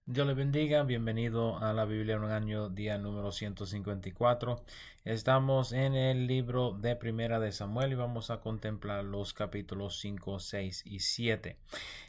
Dios le bendiga, bienvenido a la Biblia en un año, día número 154. Estamos en el libro de Primera de Samuel y vamos a contemplar los capítulos 5, 6 y 7.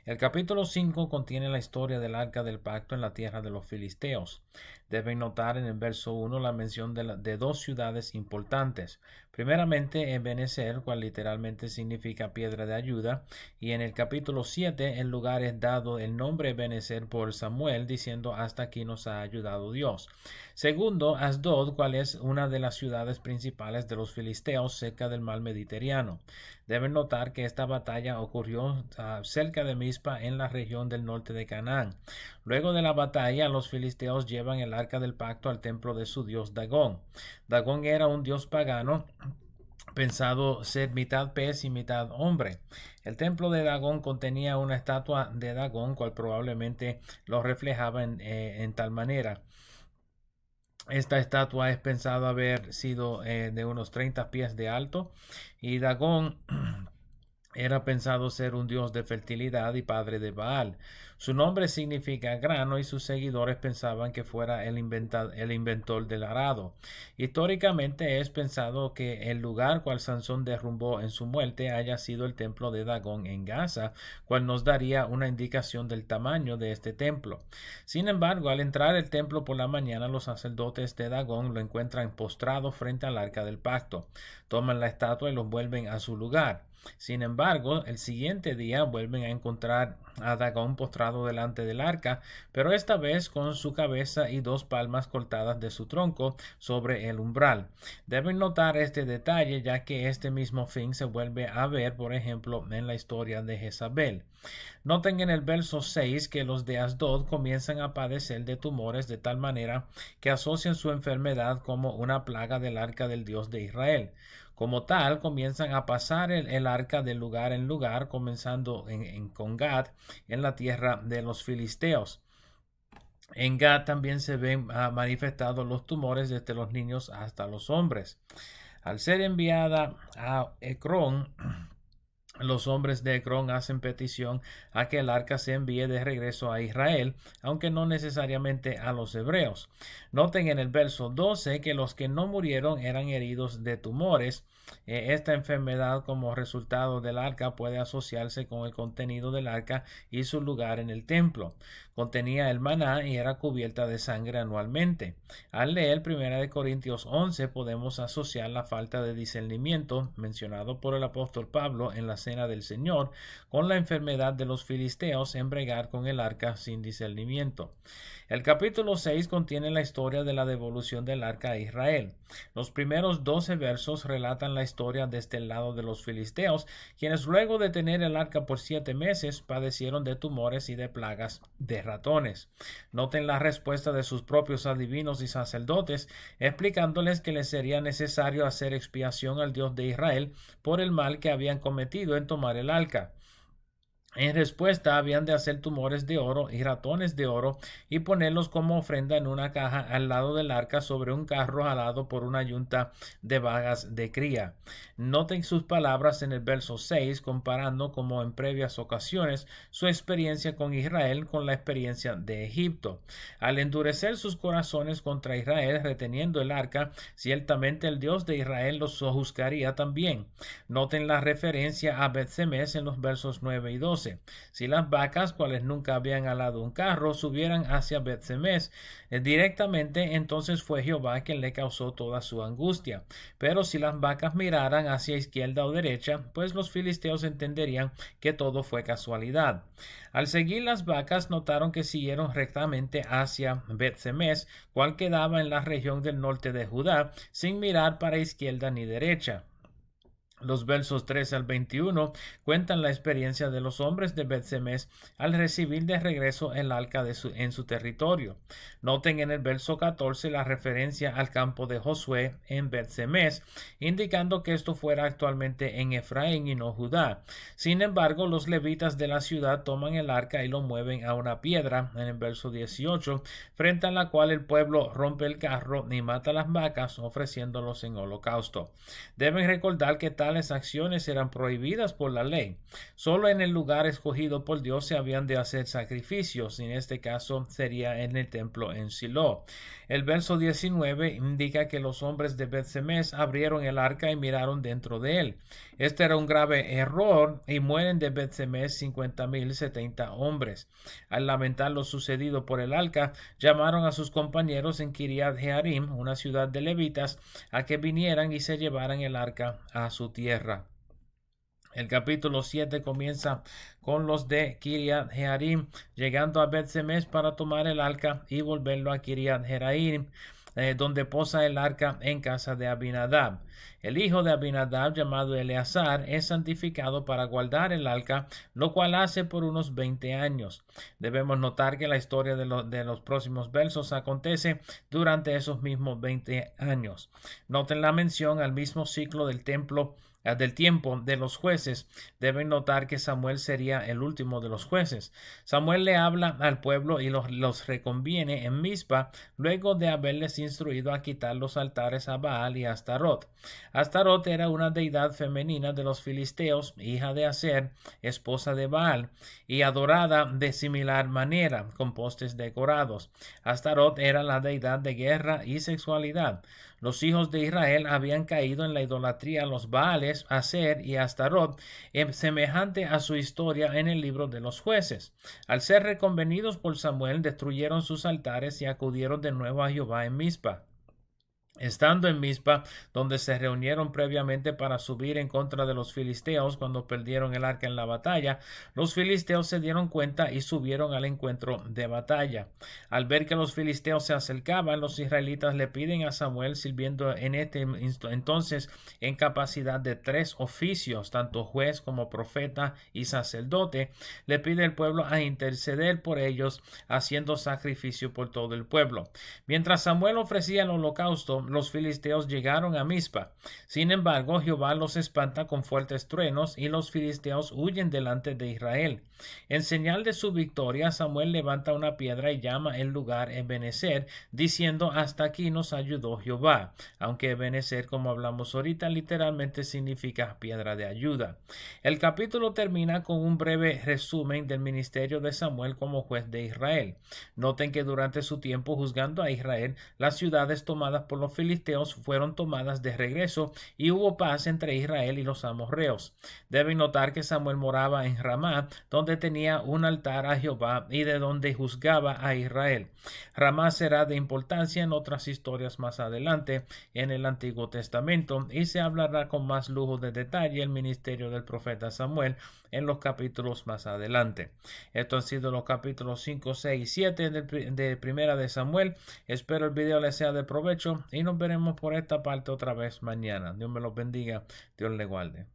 El capítulo 5 contiene la historia del arca del pacto en la tierra de los filisteos. Deben notar en el verso 1 la mención de dos ciudades importantes. Primeramente, Ebenezer, cual literalmente significa piedra de ayuda, y en el capítulo 7 el lugar es dado el nombre Ebenezer por Samuel, diciendo hasta aquí nos ha ayudado Dios. Segundo, Asdod, cual es una de las ciudades principales de los filisteos cerca del mar Mediterráneo. Deben notar que esta batalla ocurrió cerca de Mizpa en la región del norte de Canaán. Luego de la batalla, los filisteos llevan el arca del pacto al templo de su dios Dagón. Dagón era un dios pagano pensado ser mitad pez y mitad hombre. El templo de Dagón contenía una estatua de Dagón, cual probablemente lo reflejaba en tal manera. Esta estatua es pensado haber sido de unos 30 pies de alto y Dagón era pensado ser un dios de fertilidad y padre de Baal. Su nombre significa grano y sus seguidores pensaban que fuera el inventor del arado. Históricamente es pensado que el lugar cual Sansón derrumbó en su muerte haya sido el templo de Dagón en Gaza, cual nos daría una indicación del tamaño de este templo. Sin embargo, al entrar al templo por la mañana, los sacerdotes de Dagón lo encuentran postrado frente al arca del pacto. Toman la estatua y lo vuelven a su lugar. Sin embargo, el siguiente día vuelven a encontrar a Dagón postrado delante del arca, pero esta vez con su cabeza y dos palmas cortadas de su tronco sobre el umbral. Deben notar este detalle, ya que este mismo fin se vuelve a ver, por ejemplo, en la historia de Jezabel. Noten en el verso 6 que los de Asdod comienzan a padecer de tumores de tal manera que asocian su enfermedad como una plaga del arca del Dios de Israel. Como tal, comienzan a pasar el arca de lugar en lugar, comenzando con Gad, en la tierra de los filisteos. En Gad también se ven manifestados los tumores desde los niños hasta los hombres. Al ser enviada a Ecrón, los hombres de Ecrón hacen petición a que el arca se envíe de regreso a Israel, aunque no necesariamente a los hebreos. Noten en el verso 12 que los que no murieron eran heridos de tumores. Esta enfermedad como resultado del arca puede asociarse con el contenido del arca y su lugar en el templo. Contenía el maná y era cubierta de sangre anualmente. Al leer 1 Corintios 11 podemos asociar la falta de discernimiento mencionado por el apóstol Pablo en la cena del Señor con la enfermedad de los filisteos en bregar con el arca sin discernimiento. El capítulo 6 contiene la historia de la devolución del arca a Israel. Los primeros 12 versos relatan la historia desde el lado de los filisteos, quienes luego de tener el arca por 7 meses padecieron de tumores y de plagas de ratones. Noten la respuesta de sus propios adivinos y sacerdotes, explicándoles que les sería necesario hacer expiación al Dios de Israel por el mal que habían cometido en tomar el arca. En respuesta, habían de hacer tumores de oro y ratones de oro y ponerlos como ofrenda en una caja al lado del arca sobre un carro jalado por una yunta de vagas de cría. Noten sus palabras en el verso 6, comparando como en previas ocasiones su experiencia con Israel con la experiencia de Egipto. Al endurecer sus corazones contra Israel, reteniendo el arca, ciertamente el Dios de Israel los juzgaría también. Noten la referencia a Bet-Semes en los versos 9 y 12. Si las vacas, cuales nunca habían alado un carro, subieran hacia Bet-Semes directamente, entonces fue Jehová quien le causó toda su angustia. Pero si las vacas miraran hacia izquierda o derecha, pues los filisteos entenderían que todo fue casualidad. Al seguir las vacas, notaron que siguieron rectamente hacia Bet-Semes, cual quedaba en la región del norte de Judá, sin mirar para izquierda ni derecha. Los versos 13 al 21 cuentan la experiencia de los hombres de Bet-Semes al recibir de regreso el arca en su territorio. Noten en el verso 14 la referencia al campo de Josué en Bet-Semes, indicando que esto fuera actualmente en Efraín y no Judá. Sin embargo, los levitas de la ciudad toman el arca y lo mueven a una piedra, en el verso 18, frente a la cual el pueblo rompe el carro y mata las vacas, ofreciéndolos en holocausto. Deben recordar que tal tales acciones eran prohibidas por la ley. Solo en el lugar escogido por Dios se habían de hacer sacrificios. En este caso sería en el templo en Silo. El verso 19 indica que los hombres de Bet-Semes abrieron el arca y miraron dentro de él. Este era un grave error y mueren de Bet-Semes 50,070 hombres. Al lamentar lo sucedido por el arca, llamaron a sus compañeros en Kiriat Jearim, una ciudad de levitas, a que vinieran y se llevaran el arca a su tierra. El capítulo 7 comienza con los de Kiriat Jearim llegando a Bet-Semes para tomar el arca y volverlo a Kiriat Jearim, donde posa el arca en casa de Abinadab. El hijo de Abinadab, llamado Eleazar, es santificado para guardar el arca, lo cual hace por unos 20 años. Debemos notar que la historia de los próximos versos acontece durante esos mismos 20 años. Noten la mención al mismo ciclo del tiempo de los jueces. Deben notar que Samuel sería el último de los jueces. Samuel le habla al pueblo y los reconviene en Mizpa luego de haberles instruido a quitar los altares a Baal y a Astarot. Astarot era una deidad femenina de los filisteos, hija de Aser, esposa de Baal, y adorada de similar manera, con postes decorados. Astarot era la deidad de guerra y sexualidad. Los hijos de Israel habían caído en la idolatría a los Baales, Aser y Astarot, semejante a su historia en el libro de los jueces. Al ser reconvenidos por Samuel, destruyeron sus altares y acudieron de nuevo a Jehová en Mizpa. Estando en Mizpa, donde se reunieron previamente para subir en contra de los filisteos cuando perdieron el arca en la batalla, los filisteos se dieron cuenta y subieron al encuentro de batalla. Al ver que los filisteos se acercaban, los israelitas le piden a Samuel, sirviendo en entonces en capacidad de 3 oficios, tanto juez como profeta y sacerdote, le pide al pueblo a interceder por ellos, haciendo sacrificio por todo el pueblo. Mientras Samuel ofrecía el holocausto, los filisteos llegaron a Mizpa. Sin embargo, Jehová los espanta con fuertes truenos y los filisteos huyen delante de Israel. En señal de su victoria, Samuel levanta una piedra y llama el lugar Ebenezer, diciendo: hasta aquí nos ayudó Jehová, aunque Ebenezer, como hablamos ahorita, literalmente significa piedra de ayuda. El capítulo termina con un breve resumen del ministerio de Samuel como juez de Israel. Noten que durante su tiempo juzgando a Israel, las ciudades tomadas por los filisteos fueron tomadas de regreso y hubo paz entre Israel y los amorreos. Deben notar que Samuel moraba en Ramá, donde tenía un altar a Jehová y de donde juzgaba a Israel. Ramá será de importancia en otras historias más adelante en el Antiguo Testamento y se hablará con más lujo de detalle el ministerio del profeta Samuel en los capítulos más adelante. Estos han sido los capítulos 5, 6 y 7 de Primera de Samuel. Espero el video les sea de provecho y nos veremos por esta parte otra vez mañana. Dios me los bendiga, Dios le guarde.